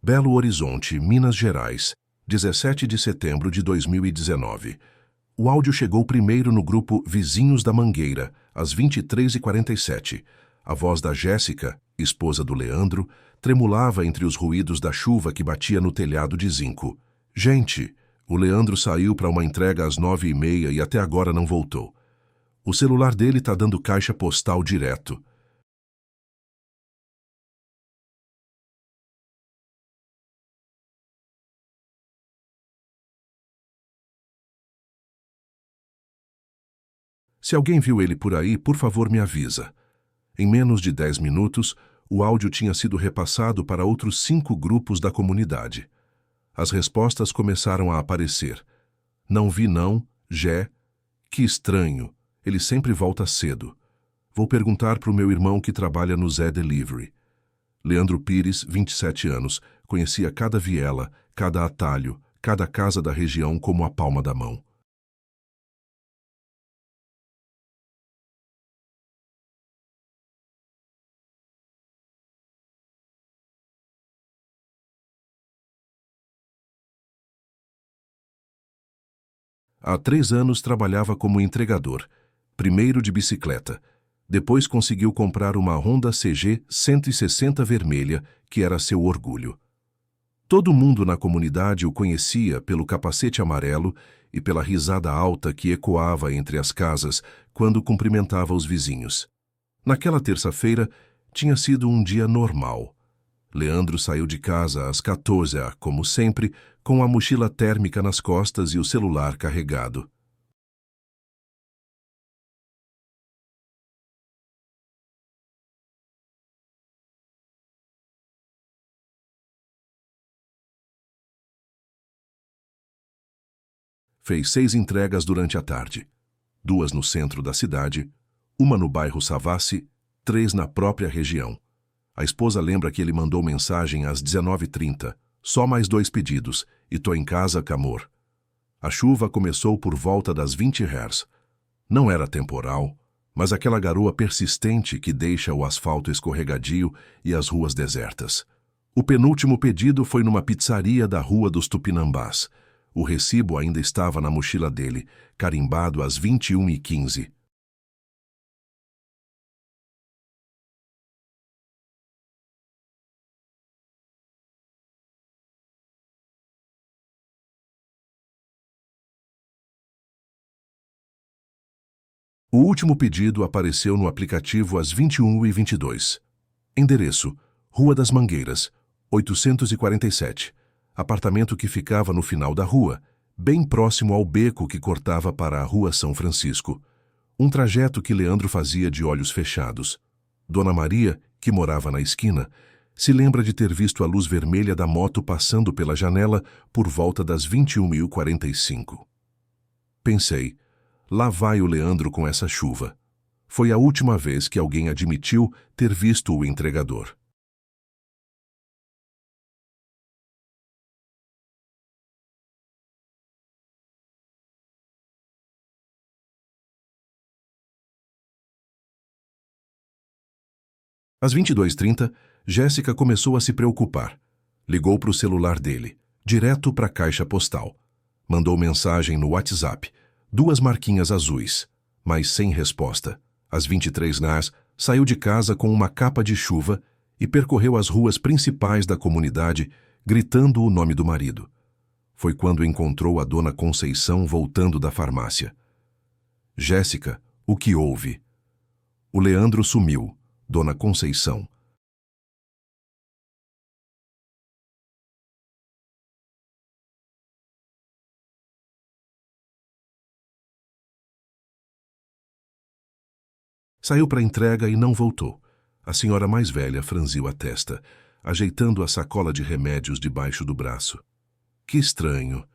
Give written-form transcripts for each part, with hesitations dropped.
Belo Horizonte, Minas Gerais, 17 de setembro de 2019. O áudio chegou primeiro no grupo Vizinhos da Mangueira, às 23h47. A voz da Jéssica, esposa do Leandro, tremulava entre os ruídos da chuva que batia no telhado de zinco. Gente, o Leandro saiu para uma entrega às 9h30 e até agora não voltou. O celular dele tá dando caixa postal direto. Se alguém viu ele por aí, por favor me avisa. Em menos de 10 minutos, o áudio tinha sido repassado para outros 5 grupos da comunidade. As respostas começaram a aparecer. Não vi não, Jé. Que estranho, ele sempre volta cedo. Vou perguntar para o meu irmão que trabalha no Zé Delivery. Leandro Pires, 27 anos, conhecia cada viela, cada atalho, cada casa da região como a palma da mão. Há 3 anos trabalhava como entregador, primeiro de bicicleta. Depois conseguiu comprar uma Honda CG 160 vermelha, que era seu orgulho. Todo mundo na comunidade o conhecia pelo capacete amarelo e pela risada alta que ecoava entre as casas quando cumprimentava os vizinhos. Naquela terça-feira, tinha sido um dia normal. Leandro saiu de casa às 14h, como sempre, com a mochila térmica nas costas e o celular carregado. Fez 6 entregas durante a tarde. 2 no centro da cidade, uma no bairro Savassi, 3 na própria região. A esposa lembra que ele mandou mensagem às 19h30. Só mais 2 pedidos, e tô em casa, camor. A chuva começou por volta das 20 Hz. Não era temporal, mas aquela garoa persistente que deixa o asfalto escorregadio e as ruas desertas. O penúltimo pedido foi numa pizzaria da Rua dos Tupinambás. O recibo ainda estava na mochila dele, carimbado às 21h15. O último pedido apareceu no aplicativo às 21h22. Endereço: Rua das Mangueiras, 847. Apartamento que ficava no final da rua, bem próximo ao beco que cortava para a Rua São Francisco. Um trajeto que Leandro fazia de olhos fechados. Dona Maria, que morava na esquina, se lembra de ter visto a luz vermelha da moto passando pela janela por volta das 21h45. Pensei, lá vai o Leandro com essa chuva. Foi a última vez que alguém admitiu ter visto o entregador. Às 22h30, Jéssica começou a se preocupar. Ligou para o celular dele, direto para a caixa postal. Mandou mensagem no WhatsApp, 2 marquinhas azuis, mas sem resposta. Às 23h, saiu de casa com uma capa de chuva e percorreu as ruas principais da comunidade, gritando o nome do marido. Foi quando encontrou a dona Conceição voltando da farmácia. Jéssica, o que houve? O Leandro sumiu, dona Conceição. Saiu para a entrega e não voltou. A senhora mais velha franziu a testa, ajeitando a sacola de remédios debaixo do braço. Que estranho.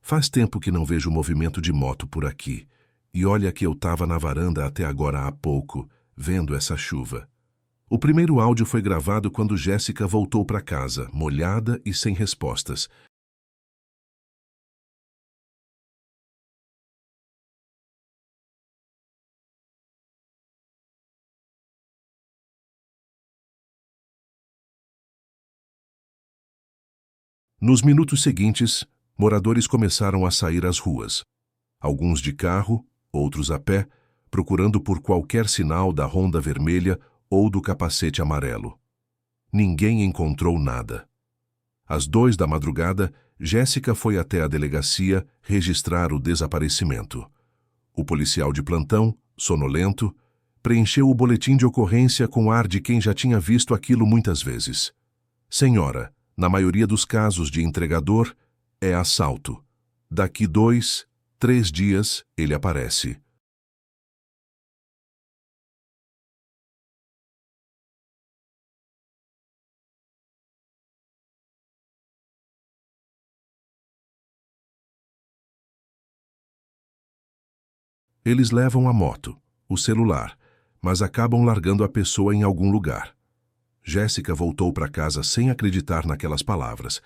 Faz tempo que não vejo movimento de moto por aqui. E olha que eu estava na varanda até agora há pouco, vendo essa chuva. O primeiro áudio foi gravado quando Jéssica voltou para casa, molhada e sem respostas. Nos minutos seguintes, moradores começaram a sair às ruas. Alguns de carro, outros a pé, procurando por qualquer sinal da ronda vermelha ou do capacete amarelo. Ninguém encontrou nada. Às 2 da madrugada, Jéssica foi até a delegacia registrar o desaparecimento. O policial de plantão, sonolento, preencheu o boletim de ocorrência com ar de quem já tinha visto aquilo muitas vezes. Senhora, na maioria dos casos de entregador, é assalto. Daqui 2, 3 dias, ele aparece. Eles levam a moto, o celular, mas acabam largando a pessoa em algum lugar. Jéssica voltou para casa sem acreditar naquelas palavras.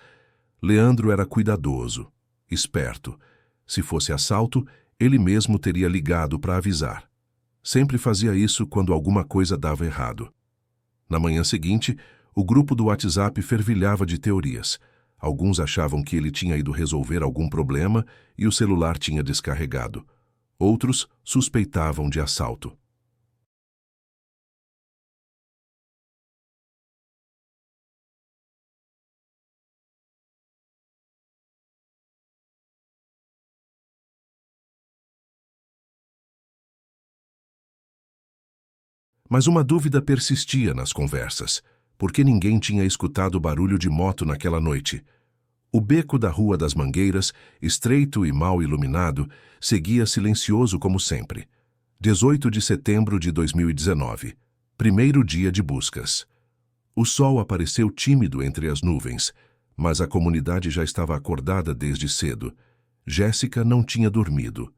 Leandro era cuidadoso, esperto. Se fosse assalto, ele mesmo teria ligado para avisar. Sempre fazia isso quando alguma coisa dava errado. Na manhã seguinte, o grupo do WhatsApp fervilhava de teorias. Alguns achavam que ele tinha ido resolver algum problema e o celular tinha descarregado. Outros suspeitavam de assalto. Mas uma dúvida persistia nas conversas, porque ninguém tinha escutado barulho de moto naquela noite. O beco da Rua das Mangueiras, estreito e mal iluminado, seguia silencioso como sempre. 18 de setembro de 2019, primeiro dia de buscas. O sol apareceu tímido entre as nuvens, mas a comunidade já estava acordada desde cedo. Jéssica não tinha dormido.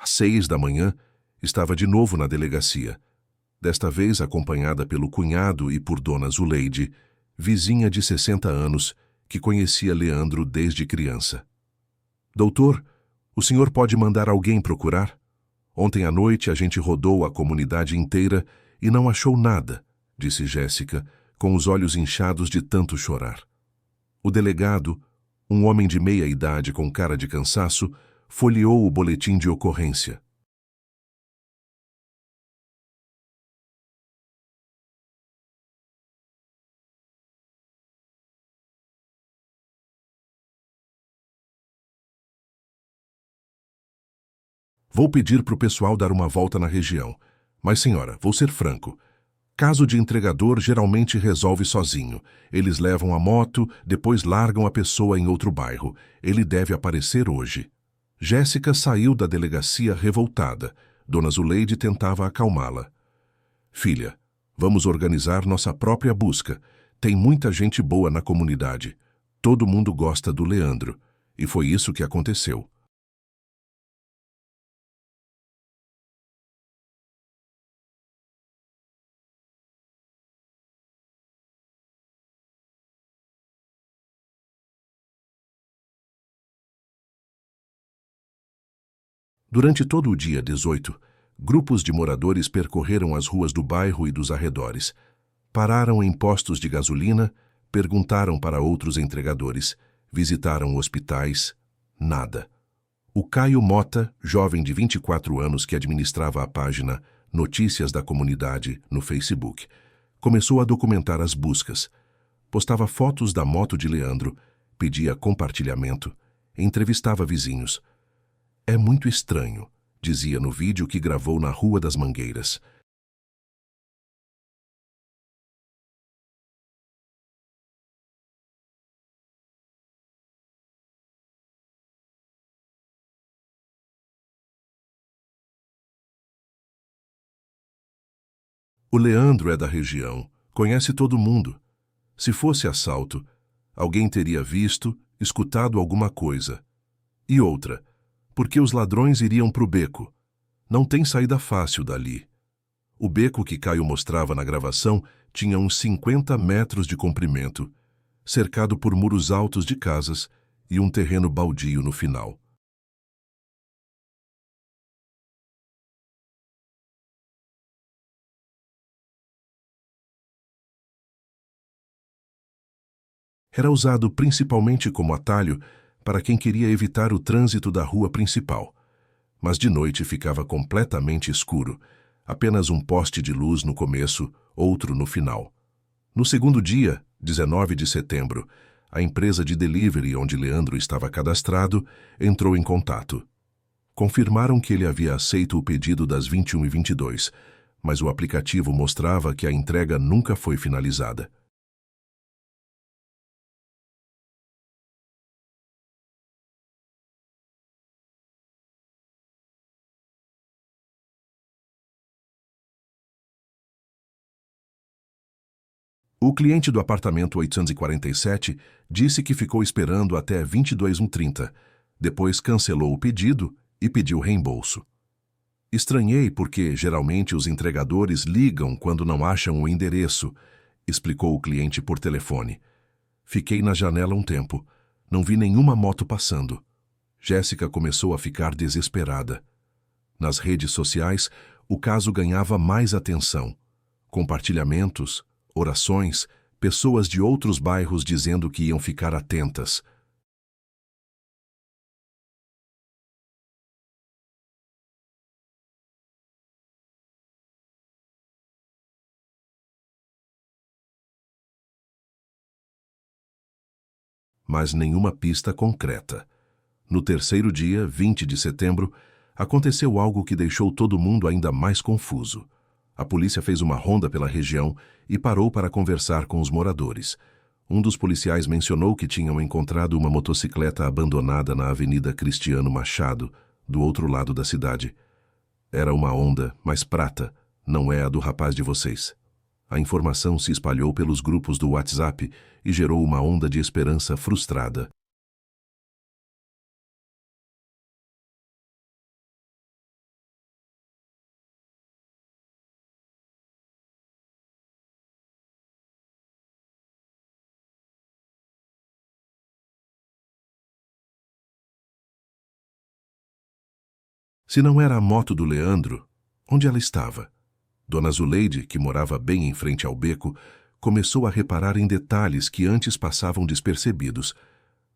Às 6 da manhã, estava de novo na delegacia, desta vez acompanhada pelo cunhado e por Dona Zuleide, vizinha de 60 anos, que conhecia Leandro desde criança. Doutor, o senhor pode mandar alguém procurar? Ontem à noite a gente rodou a comunidade inteira e não achou nada, disse Jéssica, com os olhos inchados de tanto chorar. O delegado, um homem de meia idade com cara de cansaço, folheou o boletim de ocorrência. Vou pedir para o pessoal dar uma volta na região. Mas, senhora, vou ser franco. Caso de entregador geralmente resolve sozinho. Eles levam a moto, depois largam a pessoa em outro bairro. Ele deve aparecer hoje. Jéssica saiu da delegacia revoltada. Dona Zuleide tentava acalmá-la. Filha, vamos organizar nossa própria busca. Tem muita gente boa na comunidade. Todo mundo gosta do Leandro. E foi isso que aconteceu. Durante todo o dia 18, grupos de moradores percorreram as ruas do bairro e dos arredores. Pararam em postos de gasolina, perguntaram para outros entregadores, visitaram hospitais, nada. O Caio Mota, jovem de 24 anos que administrava a página Notícias da Comunidade no Facebook, começou a documentar as buscas. Postava fotos da moto de Leandro, pedia compartilhamento, entrevistava vizinhos. É muito estranho, dizia no vídeo que gravou na Rua das Mangueiras. O Leandro é da região, conhece todo mundo. Se fosse assalto, alguém teria visto, escutado alguma coisa. E outra, porque os ladrões iriam para o beco. Não tem saída fácil dali. O beco que Caio mostrava na gravação tinha uns 50 metros de comprimento, cercado por muros altos de casas e um terreno baldio no final. Era usado principalmente como atalho para quem queria evitar o trânsito da rua principal. Mas de noite ficava completamente escuro, apenas um poste de luz no começo, outro no final. No segundo dia, 19 de setembro, a empresa de delivery onde Leandro estava cadastrado entrou em contato. Confirmaram que ele havia aceito o pedido das 21h22, mas o aplicativo mostrava que a entrega nunca foi finalizada. O cliente do apartamento 847 disse que ficou esperando até 22h30, depois cancelou o pedido e pediu reembolso. Estranhei porque, geralmente, os entregadores ligam quando não acham o endereço, explicou o cliente por telefone. Fiquei na janela um tempo. Não vi nenhuma moto passando. Jéssica começou a ficar desesperada. Nas redes sociais, o caso ganhava mais atenção. Compartilhamentos, orações, pessoas de outros bairros dizendo que iam ficar atentas. Mas nenhuma pista concreta. No terceiro dia, 20 de setembro, aconteceu algo que deixou todo mundo ainda mais confuso. A polícia fez uma ronda pela região e parou para conversar com os moradores. Um dos policiais mencionou que tinham encontrado uma motocicleta abandonada na Avenida Cristiano Machado, do outro lado da cidade. Era uma Honda, mas prata, não é a do rapaz de vocês. A informação se espalhou pelos grupos do WhatsApp e gerou uma onda de esperança frustrada. Se não era a moto do Leandro, onde ela estava? Dona Zuleide, que morava bem em frente ao beco, começou a reparar em detalhes que antes passavam despercebidos.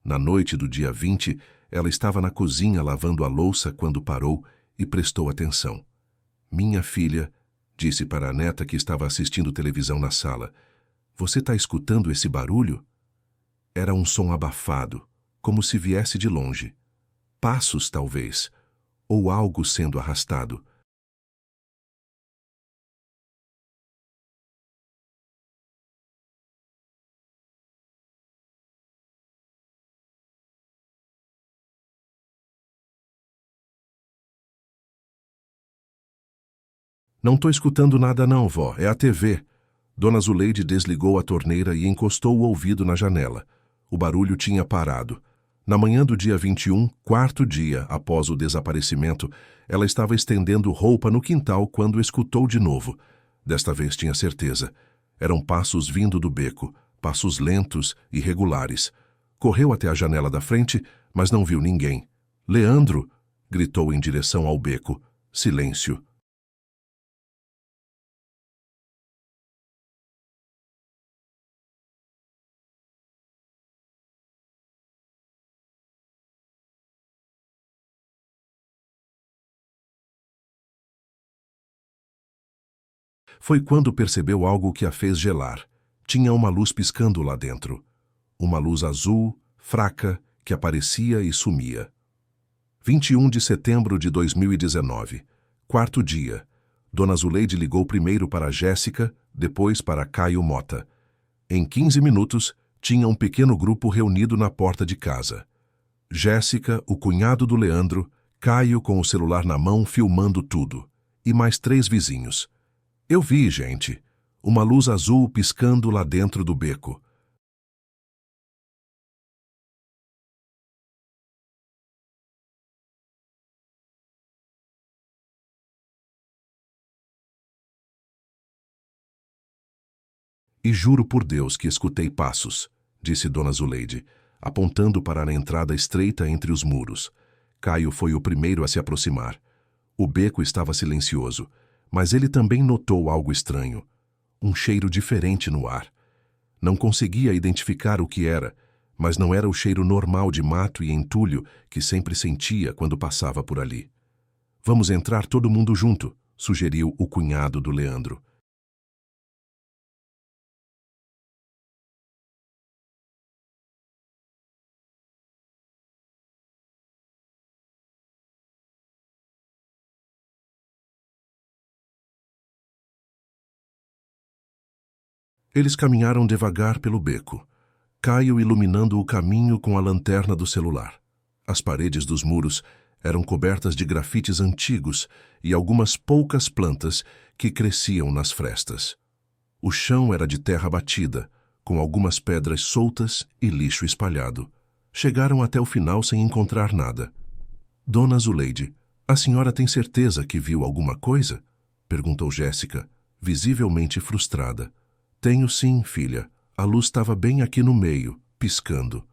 Na noite do dia 20, ela estava na cozinha lavando a louça quando parou e prestou atenção. Minha filha, disse para a neta que estava assistindo televisão na sala, você está escutando esse barulho? Era um som abafado, como se viesse de longe. Passos, talvez, ou algo sendo arrastado. Não estou escutando nada não, vó, é a TV. Dona Zuleide desligou a torneira e encostou o ouvido na janela. O barulho tinha parado. Na manhã do dia 21, quarto dia após o desaparecimento, ela estava estendendo roupa no quintal quando escutou de novo. Desta vez tinha certeza. Eram passos vindo do beco, passos lentos e regulares. Correu até a janela da frente, mas não viu ninguém. Leandro! Gritou em direção ao beco. Silêncio. Foi quando percebeu algo que a fez gelar. Tinha uma luz piscando lá dentro. Uma luz azul, fraca, que aparecia e sumia. 21 de setembro de 2019. Quarto dia. Dona Zuleide ligou primeiro para Jéssica, depois para Caio Mota. Em 15 minutos, tinha um pequeno grupo reunido na porta de casa. Jéssica, o cunhado do Leandro, Caio com o celular na mão filmando tudo, e mais 3 vizinhos. Eu vi, gente, uma luz azul piscando lá dentro do beco. E juro por Deus que escutei passos, disse Dona Zuleide, apontando para a entrada estreita entre os muros. Caio foi o primeiro a se aproximar. O beco estava silencioso, mas ele também notou algo estranho. Um cheiro diferente no ar. Não conseguia identificar o que era, mas não era o cheiro normal de mato e entulho que sempre sentia quando passava por ali. Vamos entrar todo mundo junto, sugeriu o cunhado do Leandro. Eles caminharam devagar pelo beco, Caio iluminando o caminho com a lanterna do celular. As paredes dos muros eram cobertas de grafites antigos e algumas poucas plantas que cresciam nas frestas. O chão era de terra batida, com algumas pedras soltas e lixo espalhado. Chegaram até o final sem encontrar nada. Dona Zuleide, a senhora tem certeza que viu alguma coisa? Perguntou Jéssica, visivelmente frustrada. Tenho sim, filha. A luz estava bem aqui no meio, piscando.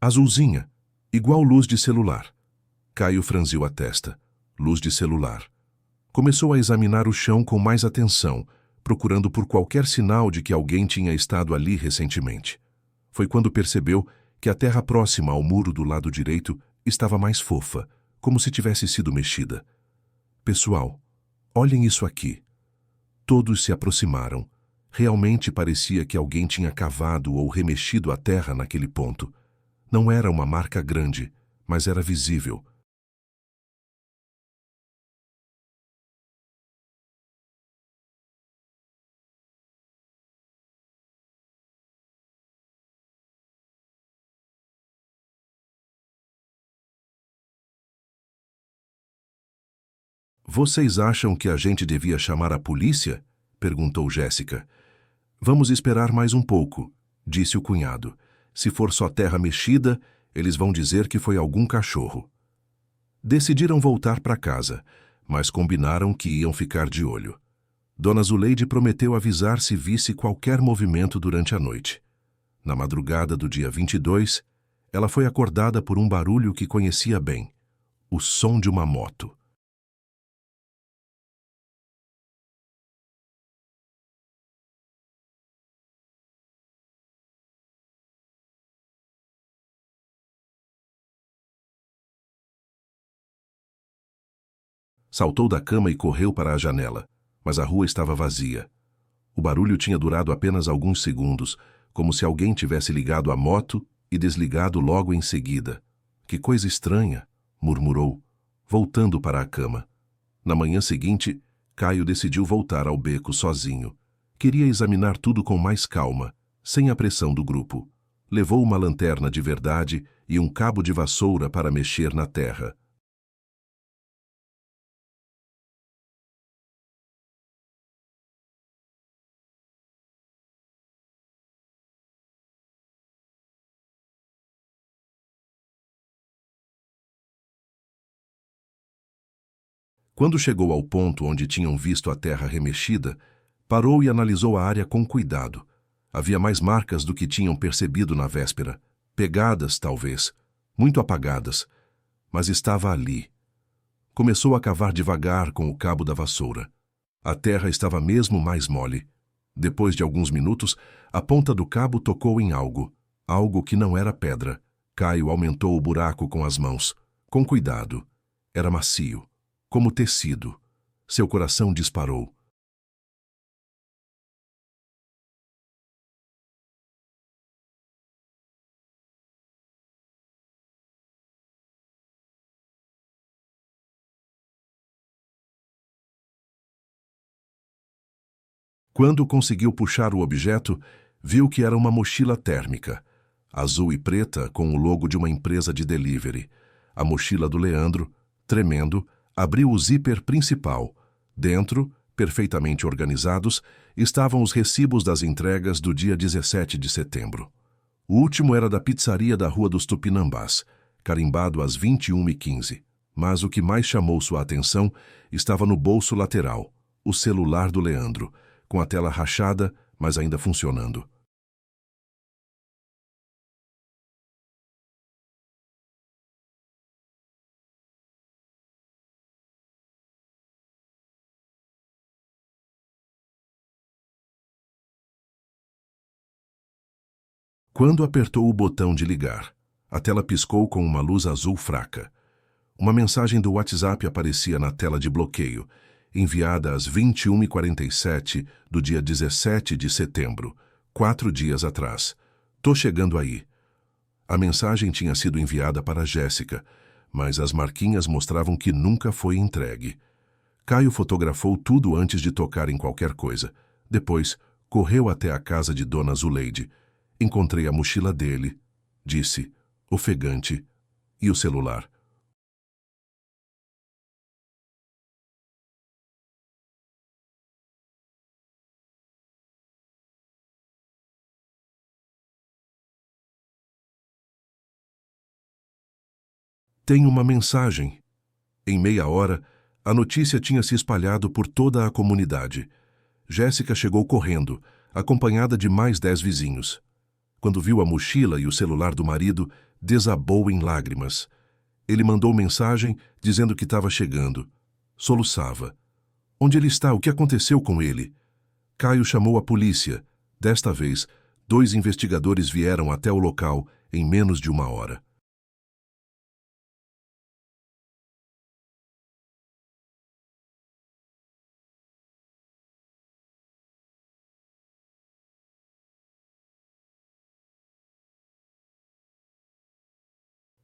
Azulzinha, igual luz de celular. Caio franziu a testa. Luz de celular. Começou a examinar o chão com mais atenção, procurando por qualquer sinal de que alguém tinha estado ali recentemente. Foi quando percebeu que a terra próxima ao muro do lado direito estava mais fofa, como se tivesse sido mexida. Pessoal, olhem isso aqui. Todos se aproximaram. Realmente parecia que alguém tinha cavado ou remexido a terra naquele ponto. Não era uma marca grande, mas era visível. Vocês acham que a gente devia chamar a polícia? Perguntou Jéssica. Vamos esperar mais um pouco, disse o cunhado. Se for só terra mexida, eles vão dizer que foi algum cachorro. Decidiram voltar para casa, mas combinaram que iam ficar de olho. Dona Zuleide prometeu avisar se visse qualquer movimento durante a noite. Na madrugada do dia 22, ela foi acordada por um barulho que conhecia bem: o som de uma moto. Saltou da cama e correu para a janela, mas a rua estava vazia. O barulho tinha durado apenas alguns segundos, como se alguém tivesse ligado a moto e desligado logo em seguida. Que coisa estranha, murmurou, voltando para a cama. Na manhã seguinte, Caio decidiu voltar ao beco sozinho. Queria examinar tudo com mais calma, sem a pressão do grupo. Levou uma lanterna de verdade e um cabo de vassoura para mexer na terra. Quando chegou ao ponto onde tinham visto a terra remexida, parou e analisou a área com cuidado. Havia mais marcas do que tinham percebido na véspera. Pegadas, talvez, muito apagadas, mas estava ali. Começou a cavar devagar com o cabo da vassoura. A terra estava mesmo mais mole. Depois de alguns minutos, a ponta do cabo tocou em algo. Algo que não era pedra. Caio aumentou o buraco com as mãos. Com cuidado. Era macio, como tecido. Seu coração disparou. Quando conseguiu puxar o objeto, viu que era uma mochila térmica, azul e preta com o logo de uma empresa de delivery. A mochila do Leandro, tremendo, abriu o zíper principal. Dentro, perfeitamente organizados, estavam os recibos das entregas do dia 17 de setembro. O último era da pizzaria da Rua dos Tupinambás, carimbado às 21h15. Mas o que mais chamou sua atenção estava no bolso lateral, o celular do Leandro, com a tela rachada, mas ainda funcionando. Quando apertou o botão de ligar, a tela piscou com uma luz azul fraca. Uma mensagem do WhatsApp aparecia na tela de bloqueio, enviada às 21h47 do dia 17 de setembro, 4 dias atrás. Tô chegando aí. A mensagem tinha sido enviada para Jéssica, mas as marquinhas mostravam que nunca foi entregue. Caio fotografou tudo antes de tocar em qualquer coisa. Depois, correu até a casa de Dona Zuleide. Encontrei a mochila dele, disse, ofegante, e o celular. Tem uma mensagem. Em meia hora, a notícia tinha se espalhado por toda a comunidade. Jéssica chegou correndo, acompanhada de mais 10 vizinhos. Quando viu a mochila e o celular do marido, desabou em lágrimas. Ele mandou mensagem dizendo que estava chegando. Soluçava. Onde ele está? O que aconteceu com ele? Caio chamou a polícia. Desta vez, 2 investigadores vieram até o local em menos de 1 hora.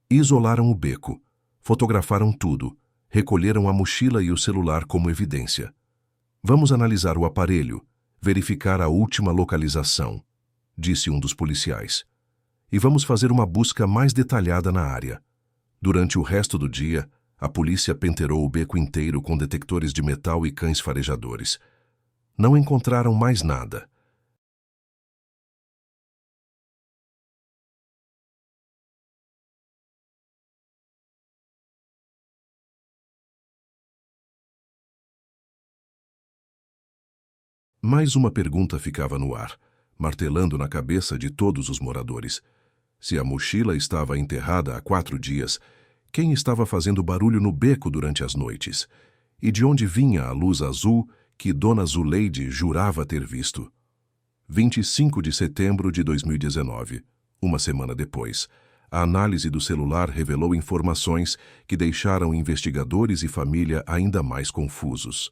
Isolaram o beco, fotografaram tudo, recolheram a mochila e o celular como evidência. Vamos analisar o aparelho, verificar a última localização, disse um dos policiais. E vamos fazer uma busca mais detalhada na área. Durante o resto do dia, a polícia penteirou o beco inteiro com detectores de metal e cães farejadores. Não encontraram mais nada. Mais uma pergunta ficava no ar, martelando na cabeça de todos os moradores. Se a mochila estava enterrada há 4 dias, quem estava fazendo barulho no beco durante as noites? E de onde vinha a luz azul que Dona Zuleide jurava ter visto? 25 de setembro de 2019, uma semana depois, a análise do celular revelou informações que deixaram investigadores e família ainda mais confusos.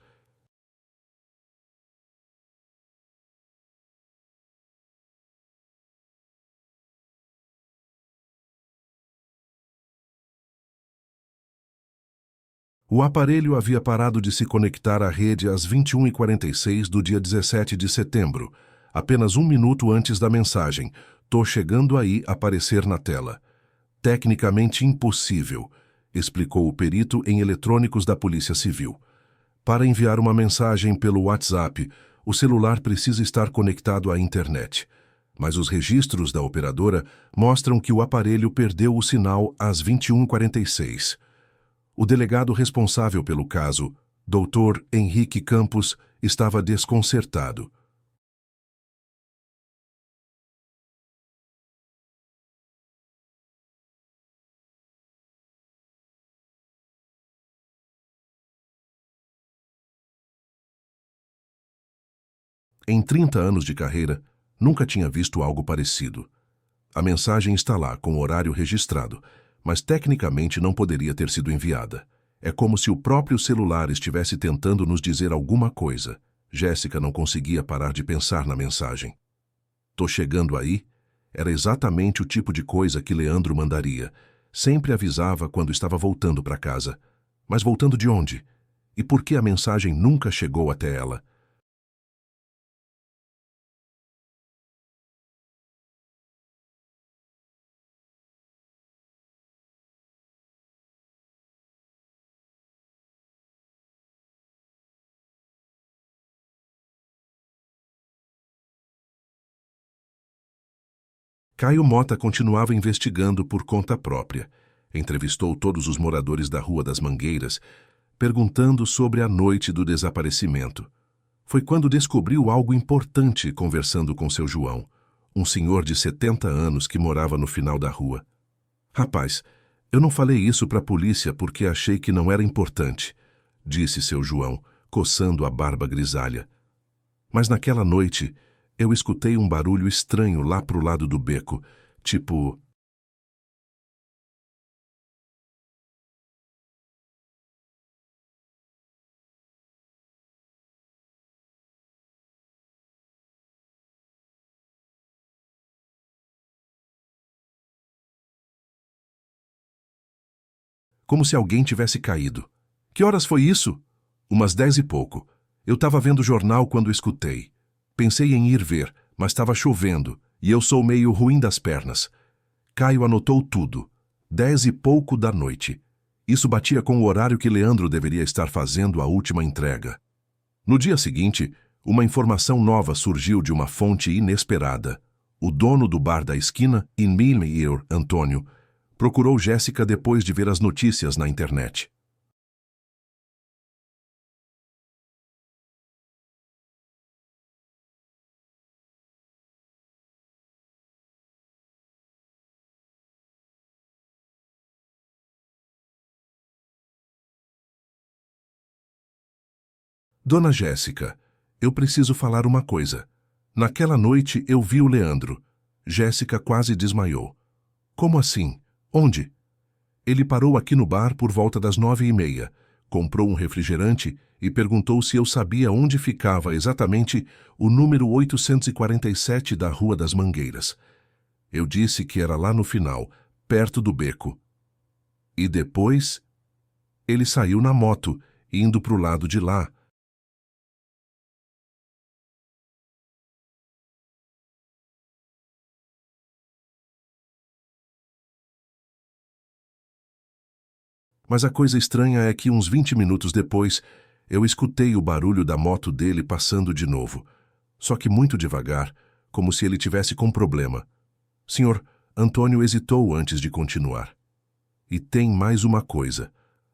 O aparelho havia parado de se conectar à rede às 21h46 do dia 17 de setembro, apenas 1 minuto antes da mensagem "Tô chegando aí" aparecer na tela. Tecnicamente impossível, explicou o perito em eletrônicos da Polícia Civil. Para enviar uma mensagem pelo WhatsApp, o celular precisa estar conectado à internet. Mas os registros da operadora mostram que o aparelho perdeu o sinal às 21h46. O delegado responsável pelo caso, Dr. Henrique Campos, estava desconcertado. Em 30 anos de carreira, nunca tinha visto algo parecido. A mensagem está lá, com o horário registrado, mas tecnicamente não poderia ter sido enviada. É como se o próprio celular estivesse tentando nos dizer alguma coisa. Jéssica não conseguia parar de pensar na mensagem. "Tô chegando aí" era exatamente o tipo de coisa que Leandro mandaria. Sempre avisava quando estava voltando para casa. Mas voltando de onde? E por que a mensagem nunca chegou até ela? Caio Mota continuava investigando por conta própria. Entrevistou todos os moradores da Rua das Mangueiras, perguntando sobre a noite do desaparecimento. Foi quando descobriu algo importante conversando com seu João, um senhor de 70 anos que morava no final da rua. Rapaz, eu não falei isso para a polícia porque achei que não era importante, disse seu João, coçando a barba grisalha. Mas naquela noite, eu escutei um barulho estranho lá pro lado do beco, tipo... como se alguém tivesse caído. Que horas foi isso? Umas 10 e pouco. Eu estava vendo o jornal quando escutei. Pensei em ir ver, mas estava chovendo, e eu sou meio ruim das pernas. Caio anotou tudo. 10 e pouco da noite. Isso batia com o horário que Leandro deveria estar fazendo a última entrega. No dia seguinte, uma informação nova surgiu de uma fonte inesperada. O dono do bar da esquina, em Milmeyer, Antônio, procurou Jéssica depois de ver as notícias na internet. Dona Jéssica, eu preciso falar uma coisa. Naquela noite eu vi o Leandro. Jéssica quase desmaiou. Como assim? Onde? Ele parou aqui no bar por volta das 9h30, comprou um refrigerante e perguntou se eu sabia onde ficava exatamente o número 847 da Rua das Mangueiras. Eu disse que era lá no final, perto do beco. E depois, ele saiu na moto, indo para o lado de lá. Mas a coisa estranha é que uns 20 minutos depois, eu escutei o barulho da moto dele passando de novo. Só que muito devagar, como se ele tivesse com problema. Senhor, Antônio hesitou antes de continuar. E tem mais uma coisa.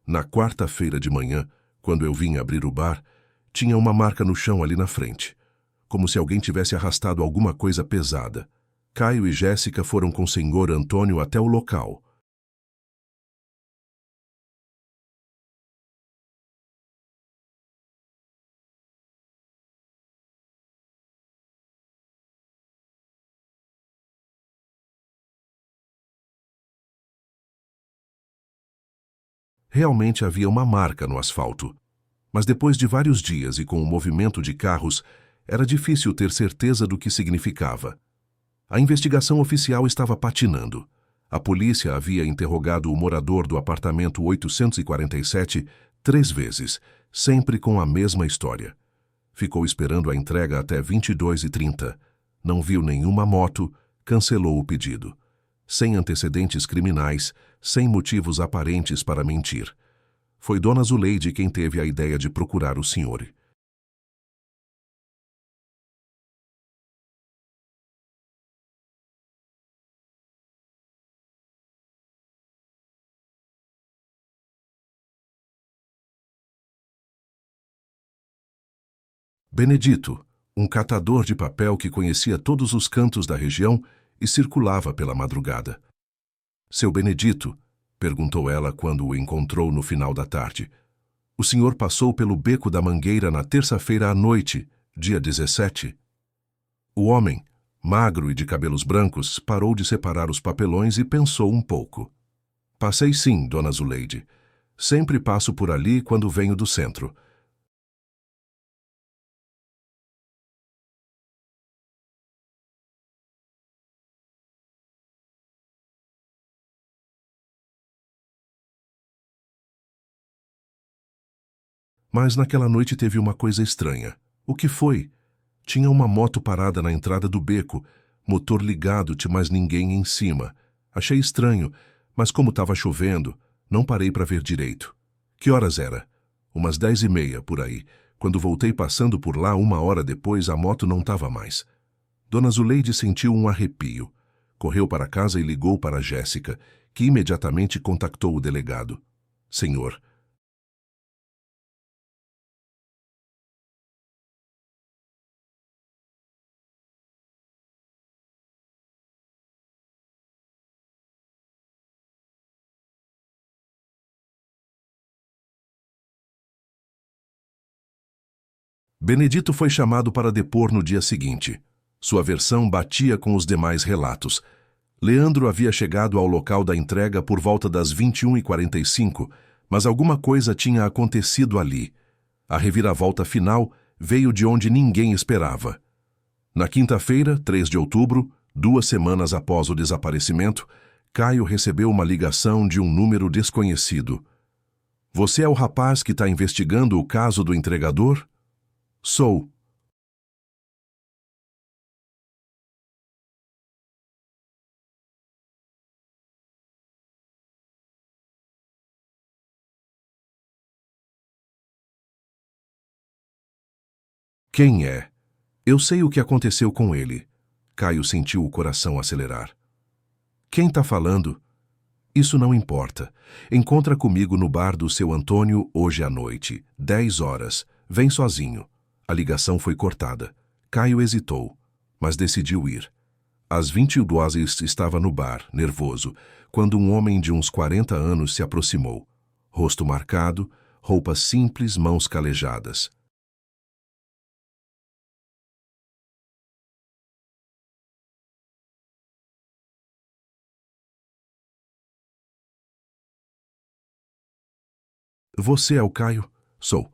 Na quarta-feira de manhã, quando eu vim abrir o bar, tinha uma marca no chão ali na frente. Como se alguém tivesse arrastado alguma coisa pesada. Caio e Jéssica foram com o senhor Antônio até o local. Realmente havia uma marca no asfalto. Mas depois de vários dias e com o movimento de carros, era difícil ter certeza do que significava. A investigação oficial estava patinando. A polícia havia interrogado o morador do apartamento 847 3 vezes, sempre com a mesma história. Ficou esperando a entrega até 22h30. Não viu nenhuma moto, cancelou o pedido. Sem antecedentes criminais, sem motivos aparentes para mentir. Foi Dona Zuleide quem teve a ideia de procurar o senhor. Benedito, um catador de papel que conhecia todos os cantos da região e circulava pela madrugada. Seu Benedito, perguntou ela quando o encontrou no final da tarde. O senhor passou pelo beco da Mangueira na terça-feira à noite, dia 17. O homem, magro e de cabelos brancos, parou de separar os papelões e pensou um pouco. Passei sim, Dona Zuleide. Sempre passo por ali quando venho do centro. Mas naquela noite teve uma coisa estranha. O que foi? Tinha uma moto parada na entrada do beco, motor ligado, mas ninguém em cima. Achei estranho, mas como estava chovendo, não parei para ver direito. Que horas era? Umas 10h30, por aí. Quando voltei passando por lá 1 hora depois, a moto não estava mais. Dona Zuleide sentiu um arrepio. Correu para casa e ligou para Jéssica, que imediatamente contactou o delegado. Senhor, Benedito foi chamado para depor no dia seguinte. Sua versão batia com os demais relatos. Leandro havia chegado ao local da entrega por volta das 21h45, mas alguma coisa tinha acontecido ali. A reviravolta final veio de onde ninguém esperava. Na quinta-feira, 3 de outubro, 2 semanas após o desaparecimento, Caio recebeu uma ligação de um número desconhecido. Você é o rapaz que está investigando o caso do entregador? Sou. Quem é? Eu sei o que aconteceu com ele. Caio sentiu o coração acelerar. Quem está falando? Isso não importa. Encontra comigo no bar do seu Antônio hoje à noite, 10 horas. Vem sozinho. A ligação foi cortada. Caio hesitou, mas decidiu ir. Às 22h estava no bar, nervoso, quando um homem de uns 40 anos se aproximou. Rosto marcado, roupas simples, mãos calejadas. Você é o Caio? Sou.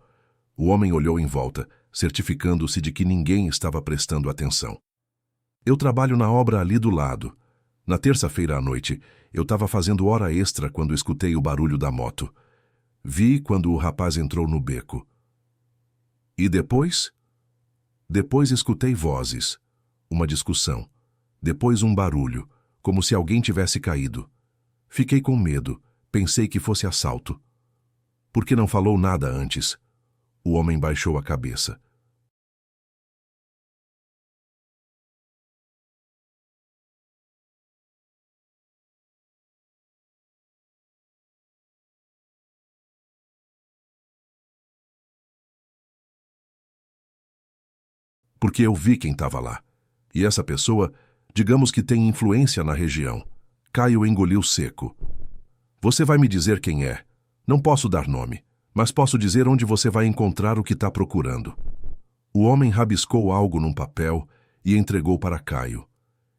O homem olhou em volta, certificando-se de que ninguém estava prestando atenção. Eu trabalho na obra ali do lado. Na terça-feira à noite, eu estava fazendo hora extra quando escutei o barulho da moto. Vi quando o rapaz entrou no beco. E depois? Depois escutei vozes. Uma discussão. Depois um barulho, como se alguém tivesse caído. Fiquei com medo. Pensei que fosse assalto. Por que não falou nada antes? O homem baixou a cabeça. Porque eu vi quem estava lá. E essa pessoa, digamos que tem influência na região. Caio engoliu seco. Você vai me dizer quem é. Não posso dar nome, mas posso dizer onde você vai encontrar o que está procurando. O homem rabiscou algo num papel e entregou para Caio.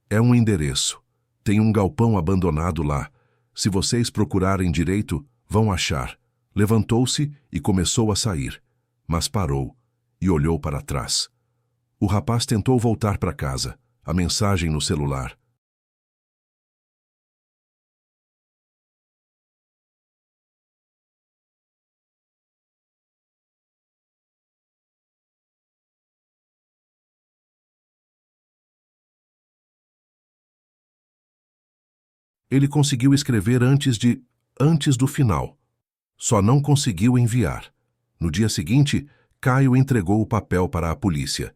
É um endereço. Tem um galpão abandonado lá. Se vocês procurarem direito, vão achar. Levantou-se e começou a sair, mas parou e olhou para trás. O rapaz tentou voltar para casa. A mensagem no celular. Ele conseguiu escrever antes do final. Só não conseguiu enviar. No dia seguinte, Caio entregou o papel para a polícia.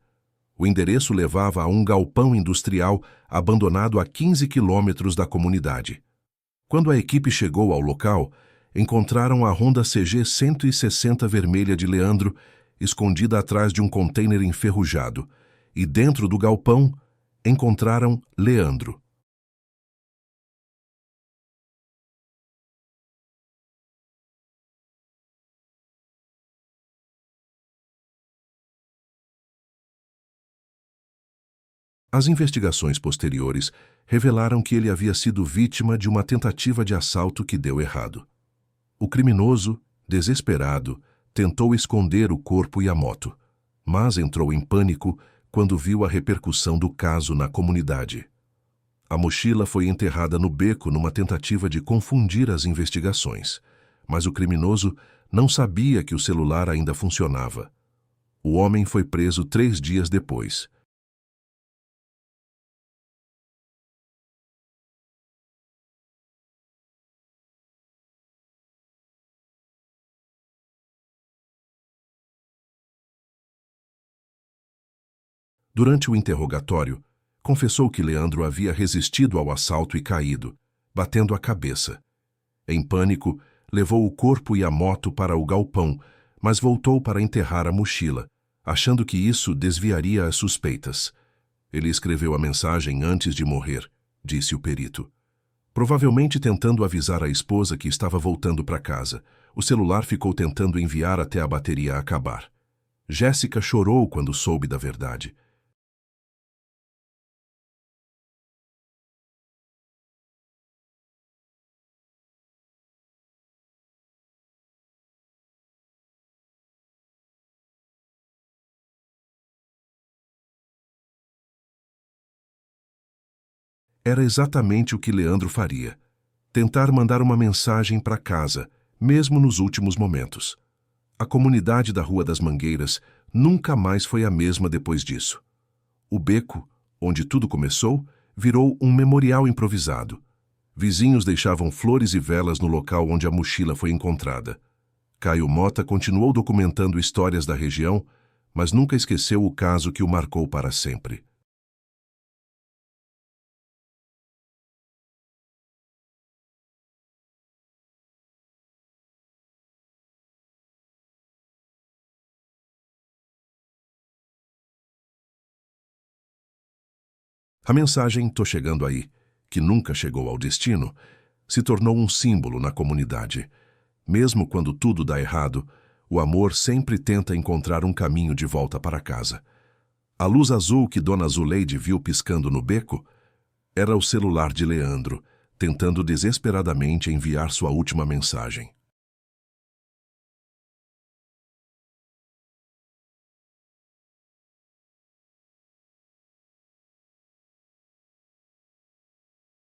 O endereço levava a um galpão industrial abandonado a 15 quilômetros da comunidade. Quando a equipe chegou ao local, encontraram a Honda CG 160 vermelha de Leandro escondida atrás de um container enferrujado, e dentro do galpão encontraram Leandro. As investigações posteriores revelaram que ele havia sido vítima de uma tentativa de assalto que deu errado. O criminoso, desesperado, tentou esconder o corpo e a moto, mas entrou em pânico quando viu a repercussão do caso na comunidade. A mochila foi enterrada no beco numa tentativa de confundir as investigações, mas o criminoso não sabia que o celular ainda funcionava. O homem foi preso 3 dias depois. Durante o interrogatório, confessou que Leandro havia resistido ao assalto e caído, batendo a cabeça. Em pânico, levou o corpo e a moto para o galpão, mas voltou para enterrar a mochila, achando que isso desviaria as suspeitas. Ele escreveu a mensagem antes de morrer, disse o perito. Provavelmente tentando avisar a esposa que estava voltando para casa. O celular ficou tentando enviar até a bateria acabar. Jéssica chorou quando soube da verdade. Era exatamente o que Leandro faria. Tentar mandar uma mensagem para casa, mesmo nos últimos momentos. A comunidade da Rua das Mangueiras nunca mais foi a mesma depois disso. O beco, onde tudo começou, virou um memorial improvisado. Vizinhos deixavam flores e velas no local onde a mochila foi encontrada. Caio Mota continuou documentando histórias da região, mas nunca esqueceu o caso que o marcou para sempre. A mensagem "Tô chegando aí", que nunca chegou ao destino, se tornou um símbolo na comunidade. Mesmo quando tudo dá errado, o amor sempre tenta encontrar um caminho de volta para casa. A luz azul que Dona Zuleide viu piscando no beco era o celular de Leandro, tentando desesperadamente enviar sua última mensagem.